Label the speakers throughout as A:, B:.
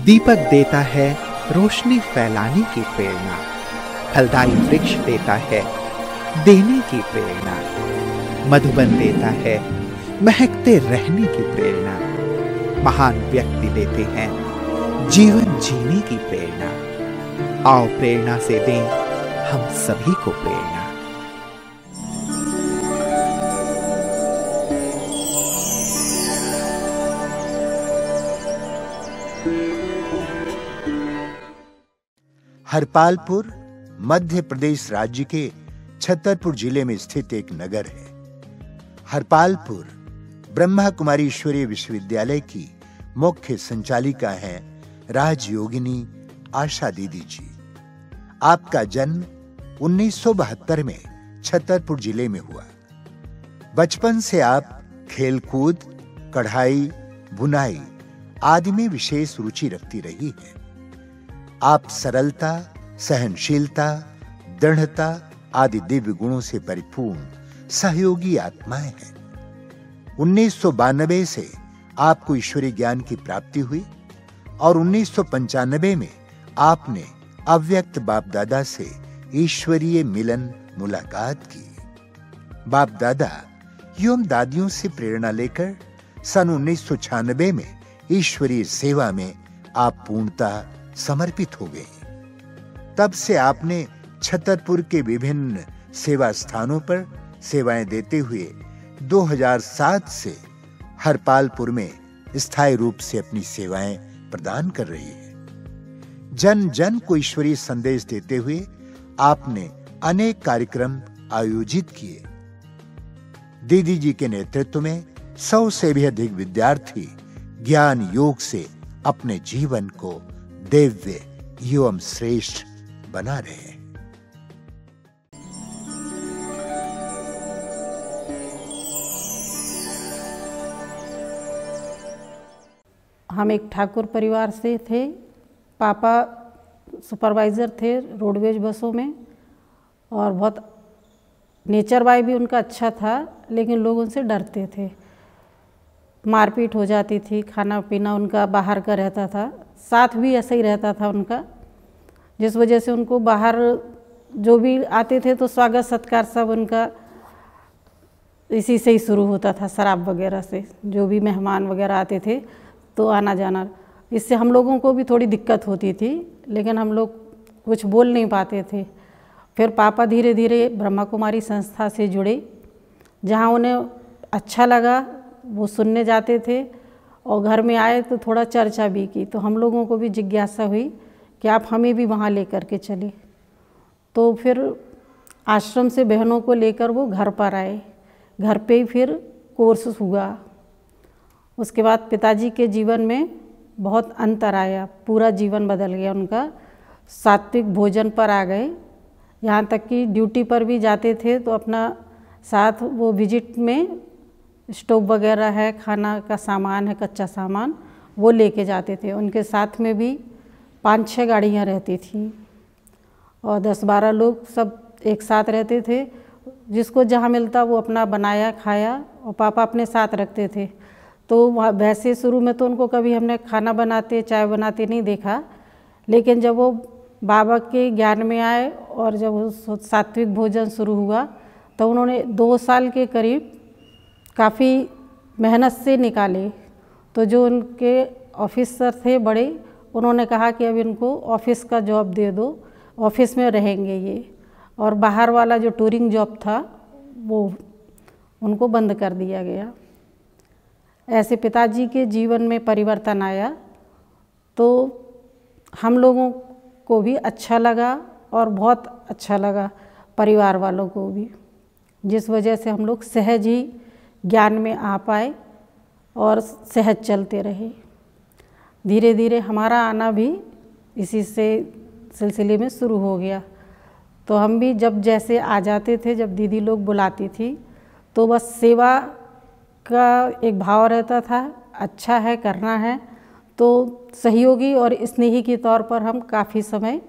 A: दीपक देता है रोशनी फैलाने की प्रेरणा, फलदायी वृक्ष देता है देने की प्रेरणा, मधुबन देता है महकते रहने की प्रेरणा, महान व्यक्ति देते हैं जीवन जीने की प्रेरणा। आओ प्रेरणा से दें हम सभी को प्रेरणा।
B: हरपालपुर मध्य प्रदेश राज्य के छतरपुर जिले में स्थित एक नगर है। हरपालपुर ब्रह्मा कुमारी ईश्वरीय विश्वविद्यालय की मुख्य संचालिका हैं राजयोगिनी आशा दीदी जी। आपका जन्म 1972 में छतरपुर जिले में हुआ। बचपन से आप खेलकूद, कढ़ाई, बुनाई आदि में विशेष रुचि रखती रही हैं। आप सरलता, सहनशीलता, दृढ़ता आदि दिव्य गुणों से परिपूर्ण सहयोगी आत्माएं हैं। 1992 से आपको ईश्वरीय ज्ञान की प्राप्ति हुई और 1995 में आपने अव्यक्त बाप दादा से ईश्वरीय मिलन मुलाकात की। बाप दादा एवं दादियों से प्रेरणा लेकर सन 1996 में ईश्वरीय सेवा में आप पूर्णतः समर्पित हो गए। तब से आपने छतरपुर के विभिन्न सेवा स्थानों पर सेवाएं देते हुए 2007 से हरपालपुर में स्थायी रूप से अपनी सेवाएं प्रदान कर रही है। जन जन को ईश्वरीय संदेश देते हुए आपने अनेक कार्यक्रम आयोजित किए। दीदी जी के नेतृत्व में 100 से भी अधिक विद्यार्थी ज्ञान योग से अपने जीवन को दिव्य एवं श्रेष्ठ बना रहे हैं।
C: हम एक ठाकुर परिवार से थे। पापा सुपरवाइज़र थे रोडवेज बसों में और बहुत नेचर वाई भी उनका अच्छा था, लेकिन लोग उनसे डरते थे। मारपीट हो जाती थी, खाना पीना उनका बाहर का रहता था, साथ भी ऐसा ही रहता था उनका, जिस वजह से उनको बाहर जो भी आते थे तो स्वागत सत्कार सब उनका इसी से ही शुरू होता था, शराब वगैरह से। जो भी मेहमान वगैरह आते थे तो आना जाना, इससे हम लोगों को भी थोड़ी दिक्कत होती थी, लेकिन हम लोग कुछ बोल नहीं पाते थे। फिर पापा धीरे धीरे ब्रह्मा कुमारी संस्था से जुड़े, जहाँ उन्हें अच्छा लगा वो सुनने जाते थे और घर में आए तो थोड़ा चर्चा भी की। तो हम लोगों को भी जिज्ञासा हुई कि आप हमें भी वहाँ लेकर के चले। तो फिर आश्रम से बहनों को लेकर वो घर पर आए। घर पे ही फिर कोर्स हुआ। उसके बाद पिताजी के जीवन में बहुत अंतर आया, पूरा जीवन बदल गया उनका। सात्विक भोजन पर आ गए, यहाँ तक कि ड्यूटी पर भी जाते थे तो अपना साथ वो विजिट में स्टोव वगैरह है, खाना का सामान है, कच्चा सामान वो लेके जाते थे। उनके साथ में भी 5-6 गाड़ियाँ रहती थी और 10-12 लोग सब एक साथ रहते थे। जिसको जहाँ मिलता वो अपना बनाया खाया, और पापा अपने साथ रखते थे। तो वैसे शुरू में तो उनको कभी हमने खाना बनाते, चाय बनाते नहीं देखा, लेकिन जब वो बाबा के ज्ञान में आए और जब वो सात्विक भोजन शुरू हुआ तो उन्होंने 2 साल के करीब काफ़ी मेहनत से निकाले। तो जो उनके ऑफिसर थे बड़े, उन्होंने कहा कि अब इनको ऑफिस का जॉब दे दो, ऑफिस में रहेंगे ये, और बाहर वाला जो टूरिंग जॉब था वो उनको बंद कर दिया गया। ऐसे पिताजी के जीवन में परिवर्तन आया तो हम लोगों को भी अच्छा लगा और बहुत अच्छा लगा परिवार वालों को भी, जिस वजह से हम लोग सहज ही ज्ञान में आ पाए और सहज चलते रहे। धीरे धीरे हमारा आना भी इसी से सिलसिले में शुरू हो गया। तो हम भी जब जैसे आ जाते थे, जब दीदी लोग बुलाती थी तो बस सेवा का एक भाव रहता था, अच्छा है करना है, तो सहयोगी और स्नेही के तौर पर हम काफ़ी समय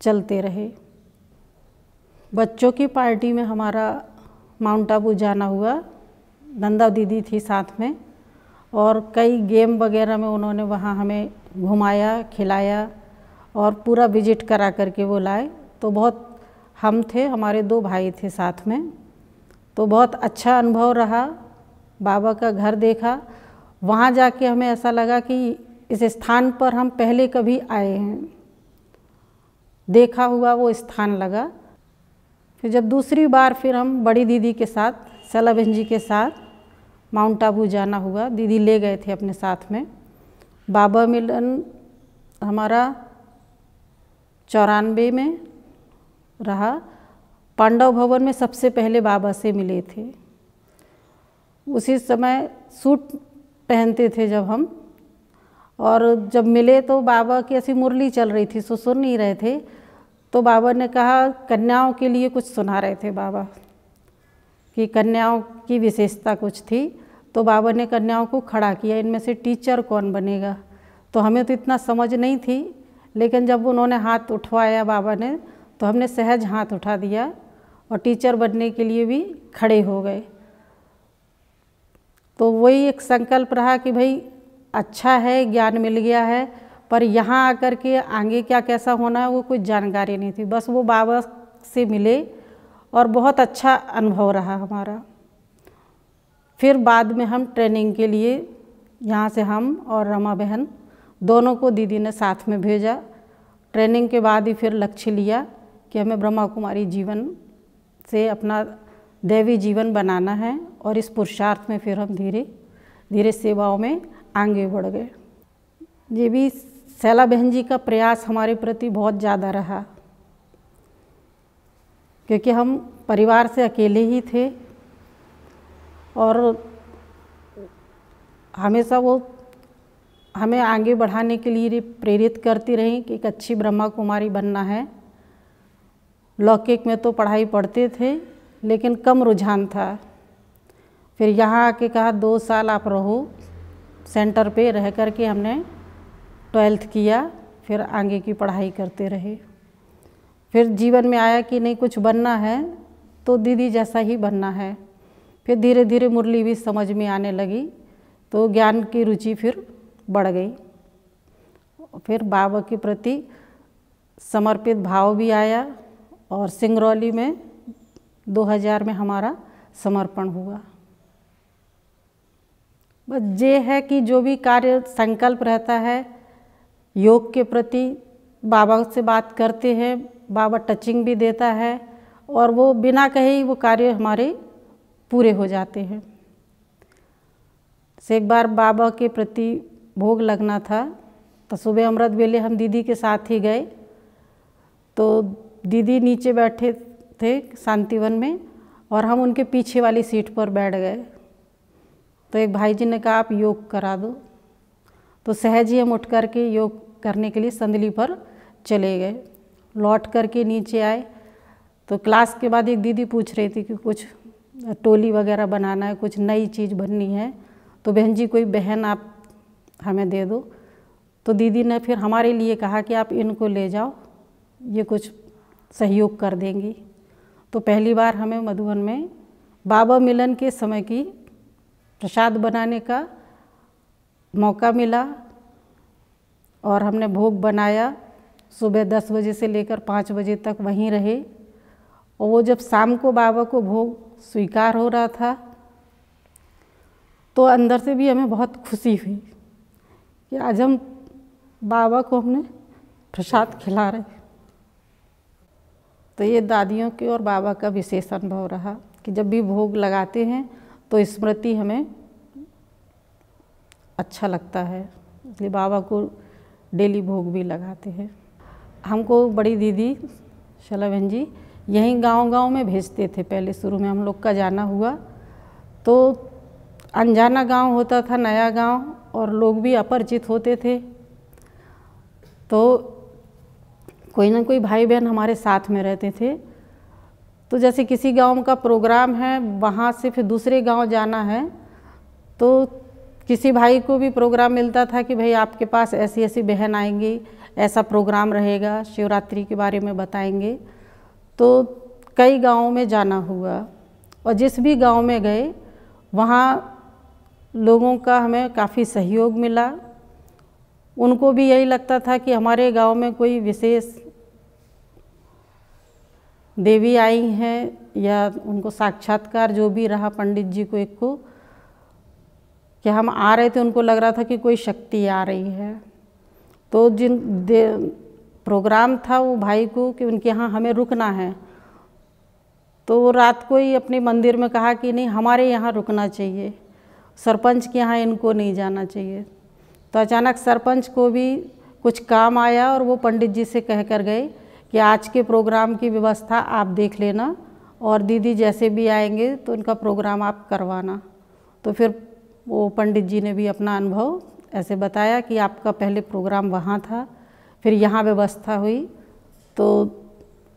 C: चलते रहे। बच्चों की पार्टी में हमारा माउंट आबू जाना हुआ, नंदा दीदी थी साथ में, और कई गेम वगैरह में उन्होंने वहाँ हमें घुमाया, खिलाया और पूरा विजिट करा करके वो लाए। तो बहुत हम थे, हमारे 2 भाई थे साथ में, तो बहुत अच्छा अनुभव रहा। बाबा का घर देखा, वहाँ जाके हमें ऐसा लगा कि इस स्थान पर हम पहले कभी आए हैं, देखा हुआ वो स्थान लगा। फिर जब दूसरी बार फिर हम बड़ी दीदी के साथ, शैला बहन जी के साथ माउंट आबू जाना हुआ, दीदी ले गए थे अपने साथ में। बाबा मिलन हमारा 94 में रहा। पांडव भवन में सबसे पहले बाबा से मिले थे। उसी समय सूट पहनते थे जब हम, और जब मिले तो बाबा की ऐसी मुरली चल रही थी, सो सुन नहीं रहे थे। तो बाबा ने कहा, कन्याओं के लिए कुछ सुना रहे थे बाबा, कि कन्याओं की विशेषता कुछ थी। तो बाबा ने कन्याओं को खड़ा किया, इनमें से टीचर कौन बनेगा। तो हमें तो इतना समझ नहीं थी, लेकिन जब उन्होंने हाथ उठवाया बाबा ने, तो हमने सहज हाथ उठा दिया और टीचर बनने के लिए भी खड़े हो गए। तो वही एक संकल्प रहा कि भाई अच्छा है, ज्ञान मिल गया है, पर यहाँ आकर के आगे क्या कैसा होना है वो कुछ जानकारी नहीं थी। बस वो बाबा से मिले और बहुत अच्छा अनुभव रहा हमारा। फिर बाद में हम ट्रेनिंग के लिए यहाँ से हम और रमा बहन दोनों को दीदी ने साथ में भेजा। ट्रेनिंग के बाद ही फिर लक्ष्य लिया कि हमें ब्रह्मा कुमारी जीवन से अपना दैवी जीवन बनाना है, और इस पुरुषार्थ में फिर हम धीरे धीरे सेवाओं में आगे बढ़ गए। ये भी शैला बहन जी का प्रयास हमारे प्रति बहुत ज़्यादा रहा, क्योंकि हम परिवार से अकेले ही थे और हमेशा वो हमें आगे बढ़ाने के लिए प्रेरित करती रही कि एक अच्छी ब्रह्मा कुमारी बनना है। लौकिक में तो पढ़ाई पढ़ते थे, लेकिन कम रुझान था। फिर यहाँ आके कहा 2 साल आप रहो सेंटर पे, रह कर के हमने 12th किया, फिर आगे की पढ़ाई करते रहे। फिर जीवन में आया कि नहीं, कुछ बनना है तो दीदी जैसा ही बनना है। फिर धीरे धीरे मुरली भी समझ में आने लगी, तो ज्ञान की रुचि फिर बढ़ गई। फिर बाबा के प्रति समर्पित भाव भी आया, और सिंगरौली में 2000 में हमारा समर्पण हुआ। बस ये है कि जो भी कार्य संकल्प रहता है योग के प्रति, बाबा से बात करते हैं, बाबा टचिंग भी देता है, और वो बिना कहे ही वो कार्य हमारे पूरे हो जाते हैं। से एक बार बाबा के प्रति भोग लगना था, तो सुबह अमृत वेले हम दीदी के साथ ही गए। तो दीदी नीचे बैठे थे शांतिवन में, और हम उनके पीछे वाली सीट पर बैठ गए। तो एक भाई जी ने कहा, आप योग करा दो। तो सहज ही हम उठ कर के योग करने के लिए संदली पर चले गए। लौट कर के नीचे आए तो क्लास के बाद एक दीदी पूछ रही थी कि कुछ टोली वगैरह बनाना है, कुछ नई चीज़ बननी है, तो बहन जी कोई बहन आप हमें दे दो। तो दीदी ने फिर हमारे लिए कहा कि आप इनको ले जाओ, ये कुछ सहयोग कर देंगी। तो पहली बार हमें मधुबन में बाबा मिलन के समय की प्रसाद बनाने का मौका मिला, और हमने भोग बनाया। सुबह 10 बजे से लेकर 5 बजे तक वहीं रहे, और वो जब शाम को बाबा को भोग स्वीकार हो रहा था, तो अंदर से भी हमें बहुत खुशी हुई कि आज हम बाबा को हमने प्रसाद खिला रहे। तो ये दादियों के और बाबा का विशेष अनुभव रहा कि जब भी भोग लगाते हैं तो स्मृति हमें अच्छा लगता है, इसलिए बाबा को डेली भोग भी लगाते हैं। हमको बड़ी दीदी शैला बहन जी यहीं गांव-गांव में भेजते थे। पहले शुरू में हम लोग का जाना हुआ तो अनजाना गांव होता था, नया गांव, और लोग भी अपरिचित होते थे। तो कोई ना कोई भाई बहन हमारे साथ में रहते थे। तो जैसे किसी गांव का प्रोग्राम है, वहाँ से फिर दूसरे गांव जाना है, तो किसी भाई को भी प्रोग्राम मिलता था कि भाई आपके पास ऐसी ऐसी बहन आएंगी, ऐसा प्रोग्राम रहेगा, शिवरात्रि के बारे में बताएंगे। तो कई गाँवों में जाना हुआ, और जिस भी गांव में गए वहाँ लोगों का हमें काफ़ी सहयोग मिला। उनको भी यही लगता था कि हमारे गांव में कोई विशेष देवी आई हैं, या उनको साक्षात्कार जो भी रहा पंडित जी को एक को, कि हम आ रहे थे उनको लग रहा था कि कोई शक्ति आ रही है। तो प्रोग्राम था वो भाई को कि उनके यहाँ हमें रुकना है, तो वो रात को ही अपने मंदिर में कहा कि नहीं हमारे यहाँ रुकना चाहिए, सरपंच के यहाँ इनको नहीं जाना चाहिए। तो अचानक सरपंच को भी कुछ काम आया और वो पंडित जी से कह कर गए कि आज के प्रोग्राम की व्यवस्था आप देख लेना और दीदी जैसे भी आएंगे तो उनका प्रोग्राम आप करवाना। तो फिर वो पंडित जी ने भी अपना अनुभव ऐसे बताया कि आपका पहले प्रोग्राम वहाँ था, फिर यहाँ व्यवस्था हुई, तो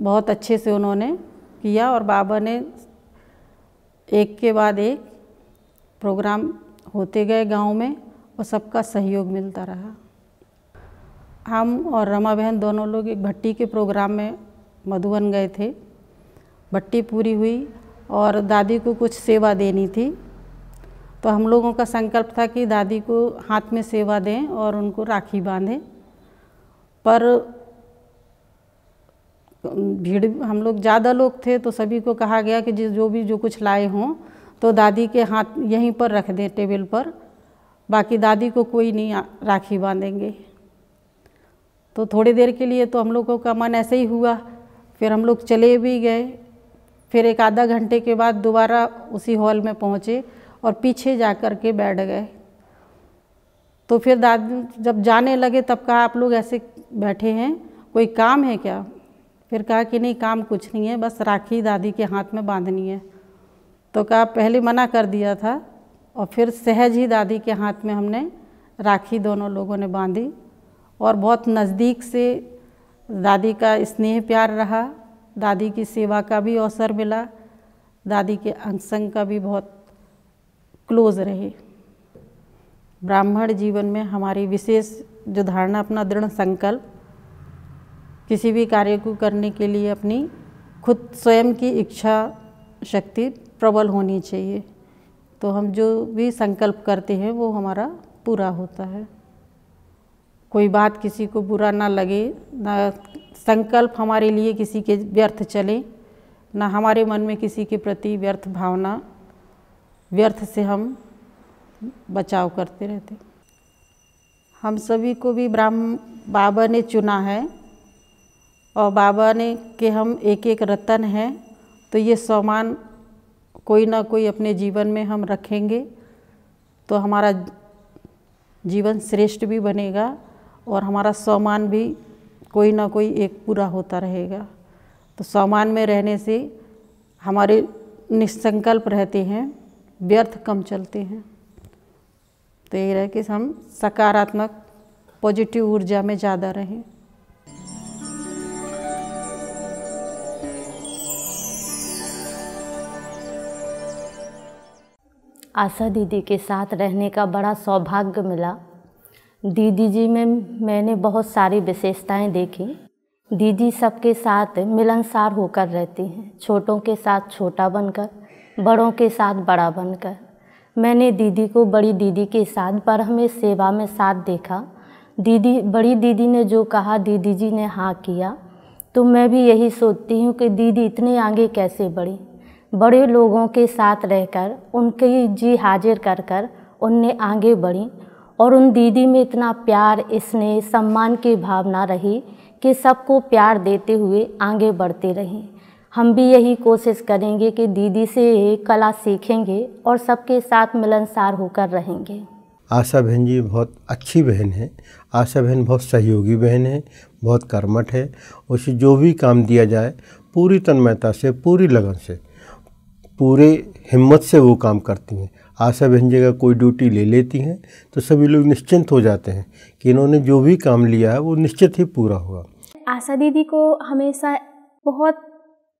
C: बहुत अच्छे से उन्होंने किया और बाबा ने एक के बाद एक प्रोग्राम होते गए गांव में और सबका सहयोग मिलता रहा। हम और रमा बहन दोनों लोग एक भट्टी के प्रोग्राम में मधुबन गए थे। भट्टी पूरी हुई और दादी को कुछ सेवा देनी थी, तो हम लोगों का संकल्प था कि दादी को हाथ में सेवा दें और उनको राखी बांधें। पर भीड़, हम लोग ज़्यादा लोग थे तो सभी को कहा गया कि जो कुछ लाए हों तो दादी के हाथ यहीं पर रख दें टेबल पर, बाकी दादी को कोई नहीं राखी बांधेंगे। तो थोड़ी देर के लिए तो हम लोगों का मन ऐसे ही हुआ, फिर हम लोग चले भी गए। फिर एक आधा घंटे के बाद दोबारा उसी हॉल में पहुँचे और पीछे जा कर के बैठ गए। तो फिर दादी जब जाने लगे तब कहा आप लोग ऐसे बैठे हैं, कोई काम है क्या? फिर कहा कि नहीं काम कुछ नहीं है, बस राखी दादी के हाथ में बांधनी है। तो कहा पहले मना कर दिया था और फिर सहज ही दादी के हाथ में हमने राखी दोनों लोगों ने बांधी और बहुत नज़दीक से दादी का स्नेह प्यार रहा, दादी की सेवा का भी अवसर मिला, दादी के अंग संग का भी बहुत क्लोज रहे। ब्राह्मण जीवन में हमारी विशेष जो धारणा, अपना दृढ़ संकल्प, किसी भी कार्य को करने के लिए अपनी खुद स्वयं की इच्छा शक्ति प्रबल होनी चाहिए। तो हम जो भी संकल्प करते हैं वो हमारा पूरा होता है। कोई बात किसी को बुरा ना लगे, ना संकल्प हमारे लिए किसी के व्यर्थ चले, ना हमारे मन में किसी के प्रति व्यर्थ भावना, व्यर्थ से हम बचाव करते रहते। हम सभी को भी बाबा ने चुना है और बाबा ने कि हम एक एक रतन हैं, तो ये सम्मान कोई ना कोई अपने जीवन में हम रखेंगे तो हमारा जीवन श्रेष्ठ भी बनेगा और हमारा सम्मान भी कोई ना कोई एक पूरा होता रहेगा। तो सम्मान में रहने से हमारे निसंकल्प रहते हैं, व्यर्थ कम चलते हैं। तो ये रहे कि हम सकारात्मक पॉजिटिव ऊर्जा में ज़्यादा रहें।
D: आशा दीदी के साथ रहने का बड़ा सौभाग्य मिला। दीदी जी में मैंने बहुत सारी विशेषताएं देखी। दीदी सबके साथ मिलनसार होकर रहती हैं, छोटों के साथ छोटा बनकर, बड़ों के साथ बड़ा बनकर। मैंने दीदी को बड़ी दीदी के साथ बरहमे सेवा में साथ देखा। बड़ी दीदी ने जो कहा दीदी जी ने हाँ किया। तो मैं भी यही सोचती हूँ कि दीदी इतने आगे कैसे बढ़ी। बड़े लोगों के साथ रहकर उनकी जी हाजिर कर कर उनने आगे बढ़ी और उन दीदी में इतना प्यार, स्नेह, सम्मान की भावना रही कि सबको प्यार देते हुए आगे बढ़ते रहीं। हम भी यही कोशिश करेंगे कि दीदी से कला सीखेंगे और सबके साथ मिलनसार होकर रहेंगे।
E: आशा बहन जी बहुत अच्छी बहन है। आशा बहन बहुत सहयोगी बहन है, बहुत कर्मठ है। उसे जो भी काम दिया जाए पूरी तन्मयता से, पूरी लगन से, पूरे हिम्मत से वो काम करती हैं। आशा बहन जी का कोई ड्यूटी ले लेती हैं तो सभी लोग निश्चिंत हो जाते हैं कि इन्होंने जो भी काम लिया है वो निश्चित ही पूरा होगा।
F: आशा दीदी को हमेशा बहुत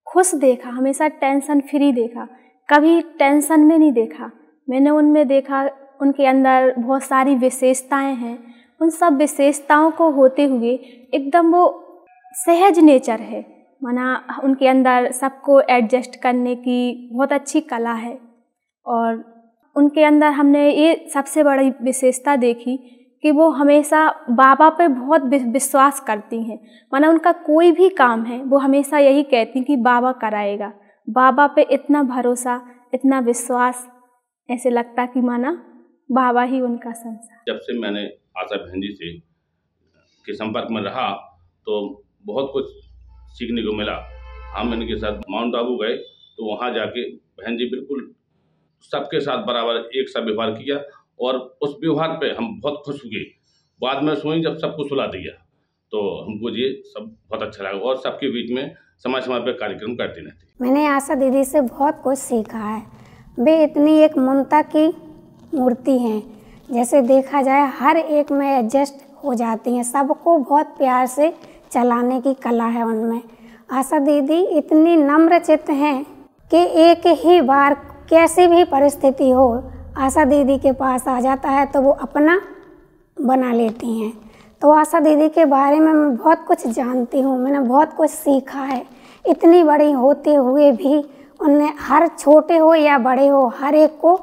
F: खुश देखा, हमेशा टेंशन फ्री देखा, कभी टेंशन में नहीं देखा। मैंने उनमें देखा, उनके अंदर बहुत सारी विशेषताएं हैं। उन सब विशेषताओं को होते हुए एकदम वो सहज नेचर है, माना उनके अंदर सबको एडजस्ट करने की बहुत अच्छी कला है। और उनके अंदर हमने ये सबसे बड़ी विशेषता देखी कि वो हमेशा बाबा पे बहुत विश्वास करती हैं। माना उनका कोई भी काम है वो हमेशा यही कहती कि बाबा कराएगा। बाबा पे इतना भरोसा, इतना विश्वास, ऐसे लगता कि माना बाबा ही उनका संसार।
G: जब से मैंने आशा बहन जी से के संपर्क में रहा तो बहुत कुछ सीखने को मिला। हम इनके साथ माउंट आबू गए तो वहाँ जाके बहन जी बिल्कुल सबके साथ बराबर एक सा व्यवहार किया और उस व्यवहार पे हम बहुत खुश हुए। बाद में सोई जब सबको सुला दिया तो हमको ये सब बहुत अच्छा लगा और सबके बीच में समय समय पर कार्यक्रम करते रहते।
H: मैंने आशा दीदी से बहुत कुछ सीखा है। वे इतनी एक ममता की मूर्ति हैं, जैसे देखा जाए हर एक में एडजस्ट हो जाती हैं, सबको बहुत प्यार से चलाने की कला है उनमें। आशा दीदी इतनी नम्र चित्त हैं कि एक ही बार कैसी भी परिस्थिति हो आशा दीदी के पास आ जाता है तो वो अपना बना लेती हैं। तो आशा दीदी के बारे में मैं बहुत कुछ जानती हूँ, मैंने बहुत कुछ सीखा है। इतनी बड़ी होते हुए भी उन्हें हर छोटे हो या बड़े हो हर एक को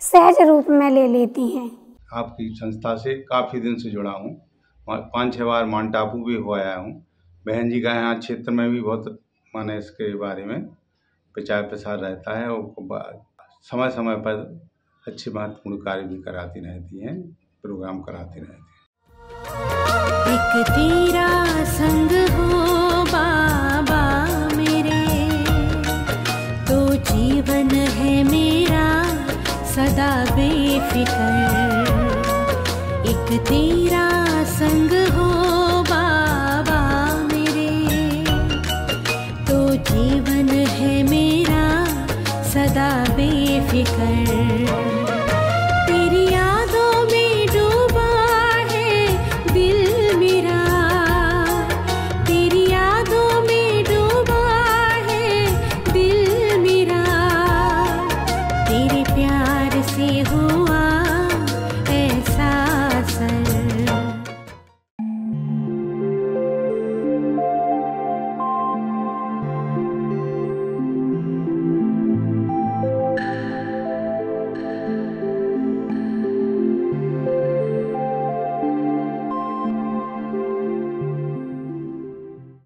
H: सहज रूप में ले लेती हैं।
I: आपकी संस्था से काफ़ी दिन से जुड़ा हूँ, 5-6 बार माउंट आबू भी हो आया हूँ। बहन जी का यहाँ क्षेत्र में भी बहुत माने इसके बारे में प्रचार प्रसार रहता है और समय समय पर अच्छे महत्वपूर्ण कार्य भी कराती रहती हैं, प्रोग्राम कराती रहती हैं।
J: एक तेरा संग हो बाबा मेरे, तो जीवन है मेरा सदा बेफिक्र। एक तेरा संग हो बाबा मेरे, तो जीवन है मेरा सदा बेफिक्र।